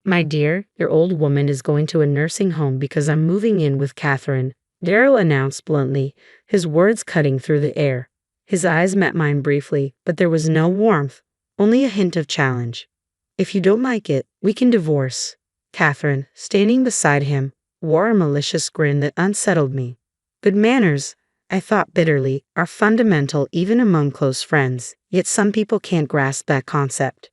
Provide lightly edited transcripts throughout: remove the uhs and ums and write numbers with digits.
My dear, your old woman is going to a nursing home because I'm moving in with Catherine, Daryl announced bluntly, his words cutting through the air. His eyes met mine briefly, but there was no warmth, only a hint of challenge. If you don't like it, we can divorce. Catherine, standing beside him, wore a malicious grin that unsettled me. Good manners, I thought bitterly, are fundamental even among close friends, yet some people can't grasp that concept.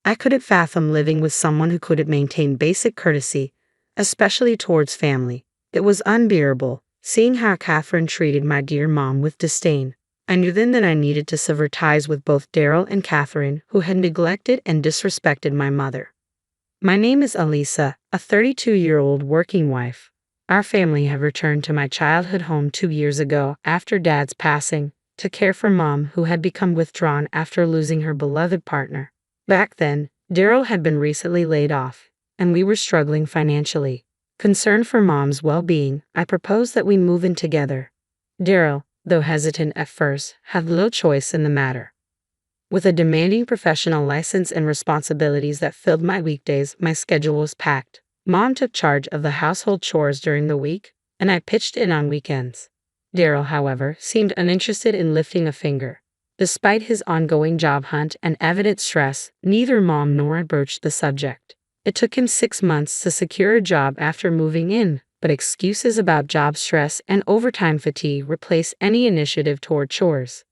I couldn't fathom living with someone who couldn't maintain basic courtesy, especially towards family. It was unbearable, seeing how Catherine treated my dear mom with disdain. I knew then that I needed to sever ties with both Daryl and Catherine, who had neglected and disrespected my mother. My name is Elisa, a 32-year-old working wife. Our family had returned to my childhood home 2 years ago after Dad's passing, to care for Mom, who had become withdrawn after losing her beloved partner. Back then, Daryl had been recently laid off, and we were struggling financially. Concerned for Mom's well-being, I proposed that we move in together. Daryl, though hesitant at first, had little choice in the matter. With a demanding professional license and responsibilities that filled my weekdays, my schedule was packed. Mom took charge of the household chores during the week, and I pitched in on weekends. Daryl, however, seemed uninterested in lifting a finger. Despite his ongoing job hunt and evident stress, neither Mom nor I broached the subject. It took him 6 months to secure a job after moving in, but excuses about job stress and overtime fatigue replaced any initiative toward chores.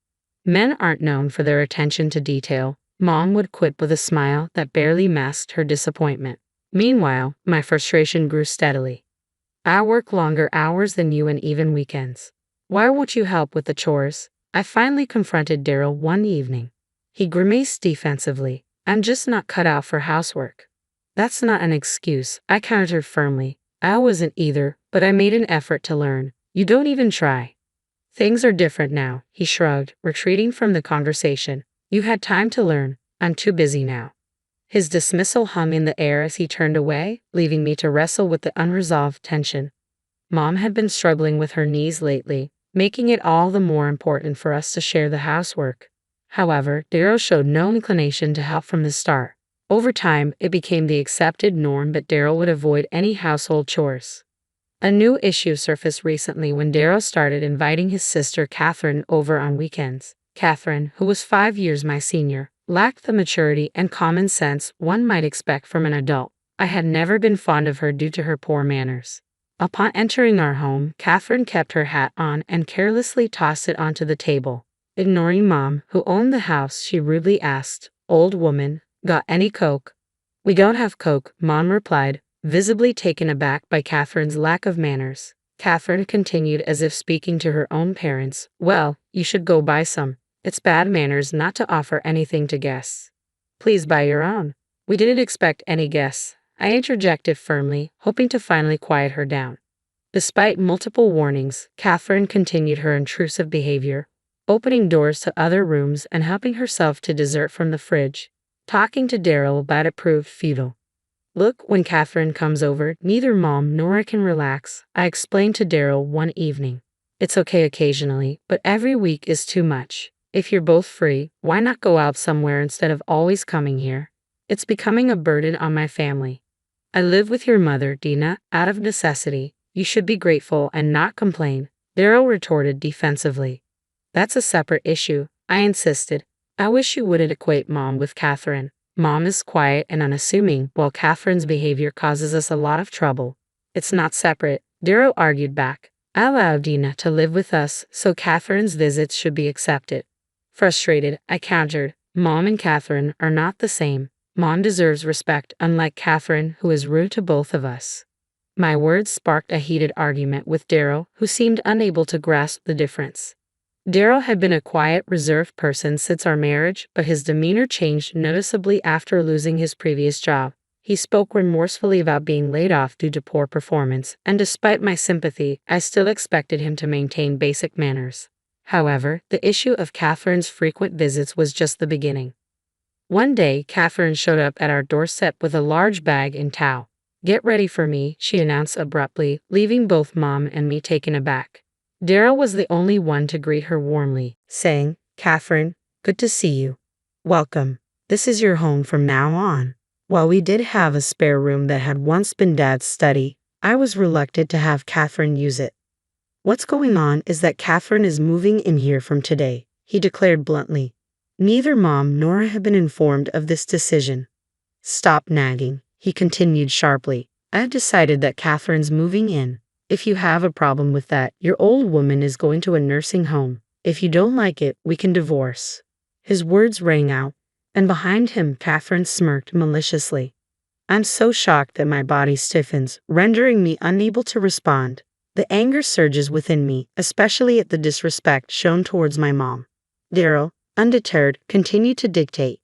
Men aren't known for their attention to detail, Mom would quip with a smile that barely masked her disappointment. Meanwhile, my frustration grew steadily. I work longer hours than you and even weekends. Why won't you help with the chores? I finally confronted Daryl one evening. He grimaced defensively. I'm just not cut out for housework. That's not an excuse, I countered firmly. I wasn't either, but I made an effort to learn. You don't even try. Things are different now, he shrugged, retreating from the conversation. You had time to learn. I'm too busy now. His dismissal hung in the air as he turned away, leaving me to wrestle with the unresolved tension. Mom had been struggling with her knees lately, making it all the more important for us to share the housework. However, Daryl showed no inclination to help from the start. Over time, it became the accepted norm that Daryl would avoid any household chores. A new issue surfaced recently when Daryl started inviting his sister Catherine over on weekends. Catherine, who was 5 years my senior, lacked the maturity and common sense one might expect from an adult. I had never been fond of her due to her poor manners. Upon entering our home, Catherine kept her hat on and carelessly tossed it onto the table. Ignoring Mom, who owned the house, she rudely asked, "Old woman, got any Coke?" "We don't have Coke," Mom replied, visibly taken aback by Catherine's lack of manners. Catherine continued as if speaking to her own parents, "Well, you should go buy some. It's bad manners not to offer anything to guests." "Please buy your own." "We didn't expect any guests," I interjected firmly, hoping to finally quiet her down. Despite multiple warnings, Catherine continued her intrusive behavior, opening doors to other rooms and helping herself to dessert from the fridge. Talking to Daryl about it proved futile. "Look, when Catherine comes over, neither Mom nor I can relax," I explained to Daryl one evening. "It's okay occasionally, but every week is too much. If you're both free, why not go out somewhere instead of always coming here? It's becoming a burden on my family." "I live with your mother, Dina, out of necessity. You should be grateful and not complain," Daryl retorted defensively. "That's a separate issue," I insisted. "I wish you wouldn't equate Mom with Catherine. Mom is quiet and unassuming, while Catherine's behavior causes us a lot of trouble." "It's not separate," Daryl argued back. "I allowed Dina to live with us, so Catherine's visits should be accepted." Frustrated, I countered, "Mom and Catherine are not the same. Mom deserves respect, unlike Catherine, who is rude to both of us." My words sparked a heated argument with Daryl, who seemed unable to grasp the difference. Daryl had been a quiet, reserved person since our marriage, but his demeanor changed noticeably after losing his previous job. He spoke remorsefully about being laid off due to poor performance, and despite my sympathy, I still expected him to maintain basic manners. However, the issue of Catherine's frequent visits was just the beginning. One day, Catherine showed up at our doorstep with a large bag and towel. "Get ready for me," she announced abruptly, leaving both Mom and me taken aback. Daryl was the only one to greet her warmly, saying, "Catherine, good to see you. Welcome. This is your home from now on." While we did have a spare room that had once been Dad's study, I was reluctant to have Catherine use it. What's going on is that Catherine is moving in here from today, he declared bluntly. Neither Mom nor I have been informed of this decision. Stop nagging, he continued sharply. I have decided that Catherine's moving in. If you have a problem with that, your old woman is going to a nursing home. If you don't like it, we can divorce. His words rang out, and behind him Catherine smirked maliciously. I'm so shocked that my body stiffens, rendering me unable to respond. The anger surges within me, especially at the disrespect shown towards my mom. Daryl, undeterred, continued to dictate.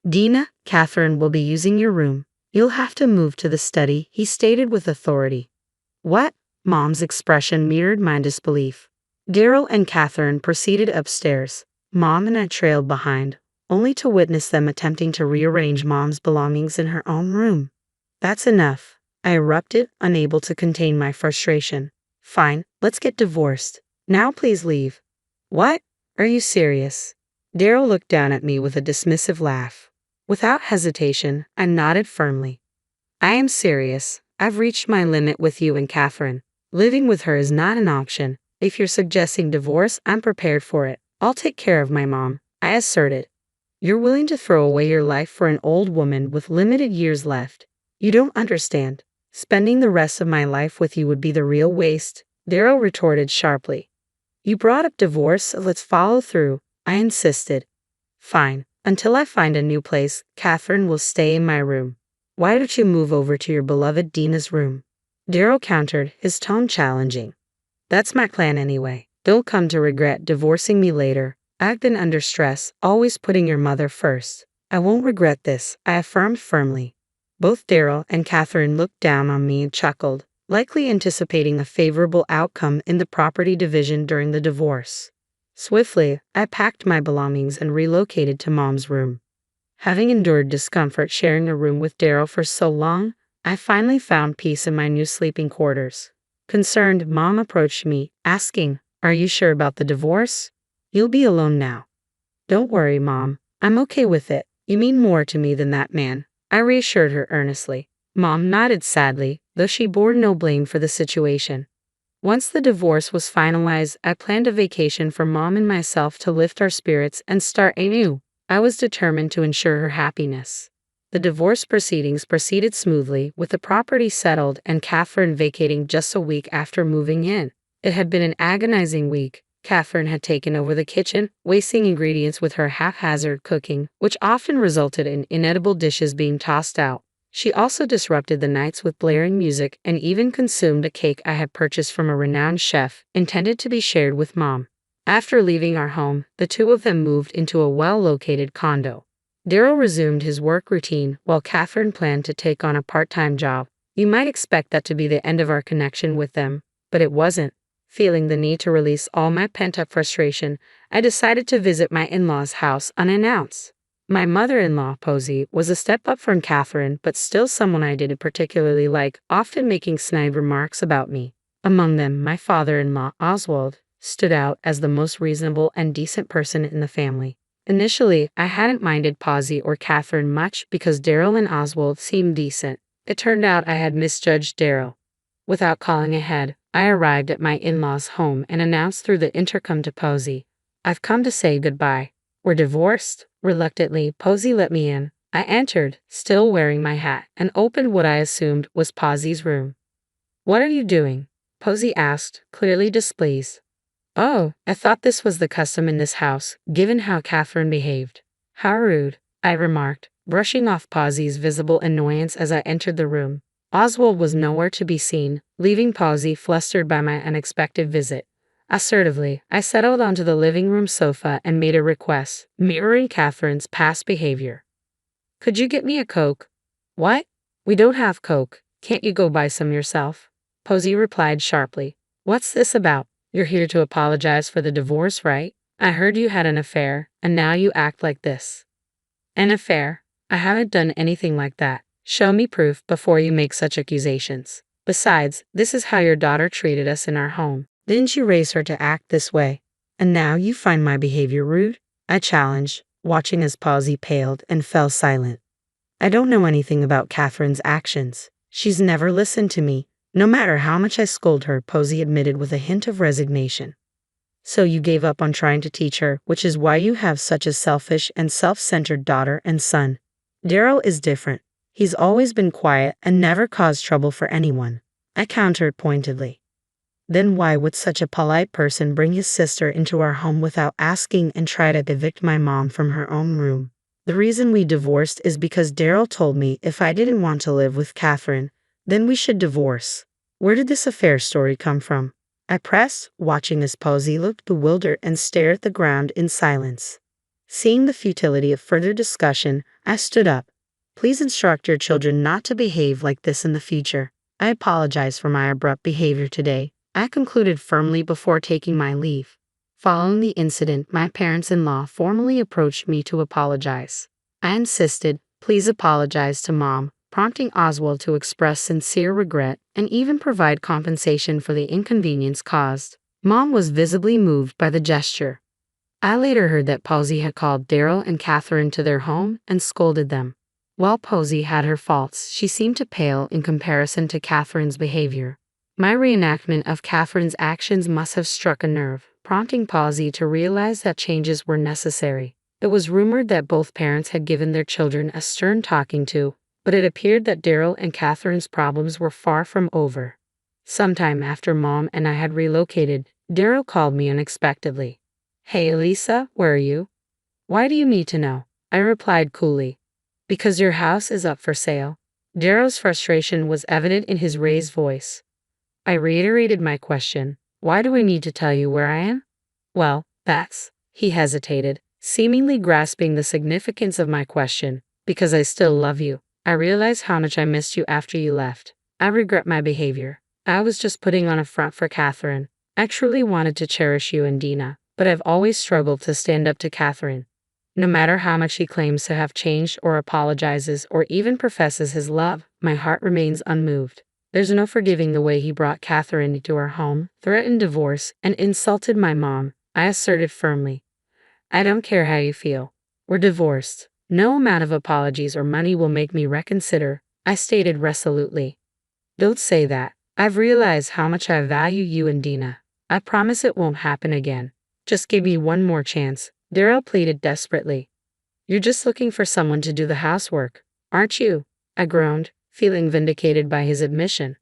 Dina, Catherine will be using your room. You'll have to move to the study, he stated with authority. What? Mom's expression mirrored my disbelief. Daryl and Catherine proceeded upstairs. Mom and I trailed behind, only to witness them attempting to rearrange Mom's belongings in her own room. That's enough, I erupted, unable to contain my frustration. Fine, let's get divorced. Now please leave. What? Are you serious? Daryl looked down at me with a dismissive laugh. Without hesitation, I nodded firmly. I am serious. I've reached my limit with you and Catherine. Living with her is not an option. If you're suggesting divorce, I'm prepared for it. I'll take care of my mom, I asserted. You're willing to throw away your life for an old woman with limited years left. You don't understand. Spending the rest of my life with you would be the real waste, Daryl retorted sharply. You brought up divorce, so let's follow through, I insisted. Fine. Until I find a new place, Catherine will stay in my room. Why don't you move over to your beloved Dina's room? Daryl countered, his tone challenging. That's my plan anyway. Don't come to regret divorcing me later. I've been under stress, always putting your mother first. I won't regret this, I affirmed firmly. Both Daryl and Catherine looked down on me and chuckled, likely anticipating a favorable outcome in the property division during the divorce. Swiftly, I packed my belongings and relocated to Mom's room. Having endured discomfort sharing a room with Daryl for so long, I finally found peace in my new sleeping quarters. Concerned, Mom approached me, asking, Are you sure about the divorce? You'll be alone now. Don't worry, Mom. I'm okay with it. You mean more to me than that man, I reassured her earnestly. Mom nodded sadly, though she bore no blame for the situation. Once the divorce was finalized, I planned a vacation for Mom and myself to lift our spirits and start anew. I was determined to ensure her happiness. The divorce proceedings proceeded smoothly, with the property settled and Catherine vacating just a week after moving in. It had been an agonizing week. Catherine had taken over the kitchen, wasting ingredients with her haphazard cooking, which often resulted in inedible dishes being tossed out. She also disrupted the nights with blaring music and even consumed a cake I had purchased from a renowned chef, intended to be shared with Mom. After leaving our home, the two of them moved into a well-located condo. Daryl resumed his work routine, while Catherine planned to take on a part-time job. You might expect that to be the end of our connection with them, but it wasn't. Feeling the need to release all my pent-up frustration, I decided to visit my in-laws' house unannounced. My mother-in-law, Posey, was a step up from Catherine, but still someone I didn't particularly like, often making snide remarks about me. Among them, my father-in-law, Oswald, stood out as the most reasonable and decent person in the family. Initially, I hadn't minded Posey or Catherine much because Daryl and Oswald seemed decent. It turned out I had misjudged Daryl. Without calling ahead, I arrived at my in-laws' home and announced through the intercom to Posey, I've come to say goodbye. We're divorced. Reluctantly, Posey let me in. I entered, still wearing my hat, and opened what I assumed was Posey's room. What are you doing? Posey asked, clearly displeased. Oh, I thought this was the custom in this house, given how Catherine behaved. How rude, I remarked, brushing off Posey's visible annoyance as I entered the room. Oswald was nowhere to be seen, leaving Posey flustered by my unexpected visit. Assertively, I settled onto the living room sofa and made a request, mirroring Catherine's past behavior. Could you get me a Coke? What? We don't have Coke. Can't you go buy some yourself? Posey replied sharply. What's this about? You're here to apologize for the divorce, right? I heard you had an affair, and now you act like this. An affair? I haven't done anything like that. Show me proof before you make such accusations. Besides, this is how your daughter treated us in our home. Didn't you raise her to act this way? And now you find my behavior rude? I challenged, watching as Posey paled and fell silent. I don't know anything about Catherine's actions. She's never listened to me, no matter how much I scold her, Posey admitted with a hint of resignation. So you gave up on trying to teach her, which is why you have such a selfish and self-centered daughter and son. Daryl is different. He's always been quiet and never caused trouble for anyone, I countered pointedly. Then why would such a polite person bring his sister into our home without asking and try to evict my mom from her own room? The reason we divorced is because Daryl told me if I didn't want to live with Catherine, then we should divorce. Where did this affair story come from? I pressed, watching as Posey looked bewildered and stared at the ground in silence. Seeing the futility of further discussion, I stood up. Please instruct your children not to behave like this in the future. I apologize for my abrupt behavior today, I concluded firmly before taking my leave. Following the incident, my parents-in-law formally approached me to apologize. I insisted, please apologize to Mom, prompting Oswald to express sincere regret and even provide compensation for the inconvenience caused. Mom was visibly moved by the gesture. I later heard that Posey had called Daryl and Catherine to their home and scolded them. While Posey had her faults, she seemed to pale in comparison to Catherine's behavior. My reenactment of Catherine's actions must have struck a nerve, prompting Posey to realize that changes were necessary. It was rumored that both parents had given their children a stern talking to, but it appeared that Daryl and Catherine's problems were far from over. Sometime after Mom and I had relocated, Daryl called me unexpectedly. Hey Elisa, where are you? Why do you need to know? I replied coolly. Because your house is up for sale. Daryl's frustration was evident in his raised voice. I reiterated my question. Why do I need to tell you where I am? Well, that's, he hesitated, seemingly grasping the significance of my question, because I still love you. I realize how much I missed you after you left. I regret my behavior. I was just putting on a front for Catherine. I truly wanted to cherish you and Dina, but I've always struggled to stand up to Catherine. No matter how much he claims to have changed or apologizes or even professes his love, my heart remains unmoved. There's no forgiving the way he brought Catherine into our home, threatened divorce, and insulted my mom, I asserted firmly. I don't care how you feel. We're divorced. No amount of apologies or money will make me reconsider, I stated resolutely. Don't say that. I've realized how much I value you and Dina. I promise it won't happen again. Just give me one more chance, Daryl pleaded desperately. You're just looking for someone to do the housework, aren't you? I groaned, feeling vindicated by his admission.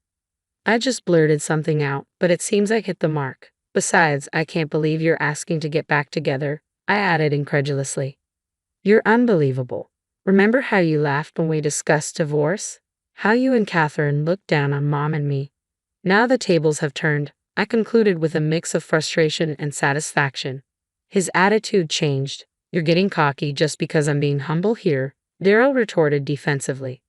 I just blurted something out, but it seems I hit the mark. Besides, I can't believe you're asking to get back together, I added incredulously. You're unbelievable. Remember how you laughed when we discussed divorce? How you and Catherine looked down on Mom and me? Now the tables have turned, I concluded with a mix of frustration and satisfaction. His attitude changed. You're getting cocky just because I'm being humble here, Daryl retorted defensively.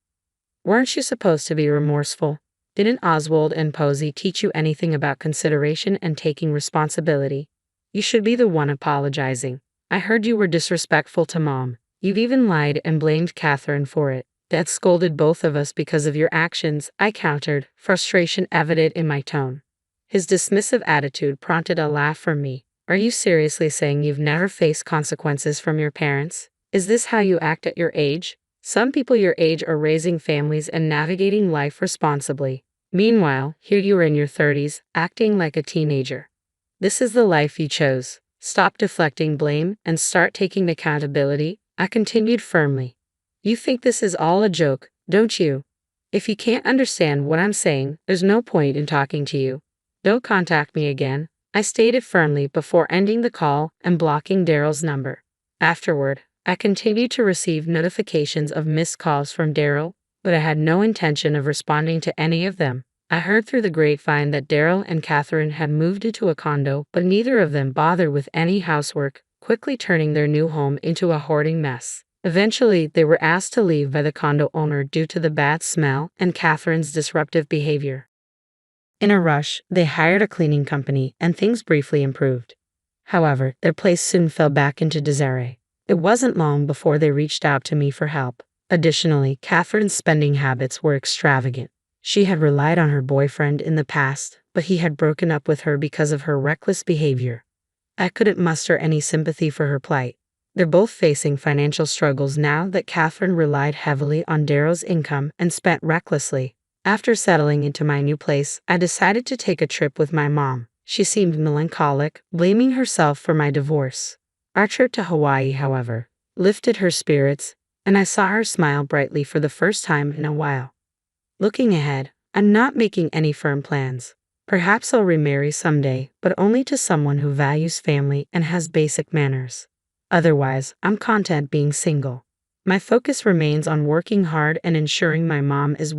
Weren't you supposed to be remorseful? Didn't Oswald and Posey teach you anything about consideration and taking responsibility? You should be the one apologizing. I heard you were disrespectful to Mom. You've even lied and blamed Catherine for it. Dad scolded both of us because of your actions, I countered, frustration evident in my tone. His dismissive attitude prompted a laugh from me. Are you seriously saying you've never faced consequences from your parents? Is this how you act at your age? Some people your age are raising families and navigating life responsibly. Meanwhile, here you are in your 30s, acting like a teenager. This is the life you chose. Stop deflecting blame and start taking accountability, I continued firmly. You think this is all a joke, don't you? If you can't understand what I'm saying, there's no point in talking to you. Don't contact me again, I stated firmly before ending the call and blocking Daryl's number. Afterward, I continued to receive notifications of missed calls from Daryl, but I had no intention of responding to any of them. I heard through the grapevine that Daryl and Catherine had moved into a condo, but neither of them bothered with any housework, quickly turning their new home into a hoarding mess. Eventually, they were asked to leave by the condo owner due to the bad smell and Catherine's disruptive behavior. In a rush, they hired a cleaning company and things briefly improved. However, their place soon fell back into disarray. It wasn't long before they reached out to me for help. Additionally, Catherine's spending habits were extravagant. She had relied on her boyfriend in the past, but he had broken up with her because of her reckless behavior. I couldn't muster any sympathy for her plight. They're both facing financial struggles now that Catherine relied heavily on Darrow's income and spent recklessly. After settling into my new place, I decided to take a trip with my mom. She seemed melancholic, blaming herself for my divorce. Our trip to Hawaii, however, lifted her spirits, and I saw her smile brightly for the first time in a while. Looking ahead, I'm not making any firm plans. Perhaps I'll remarry someday, but only to someone who values family and has basic manners. Otherwise, I'm content being single. My focus remains on working hard and ensuring my mom is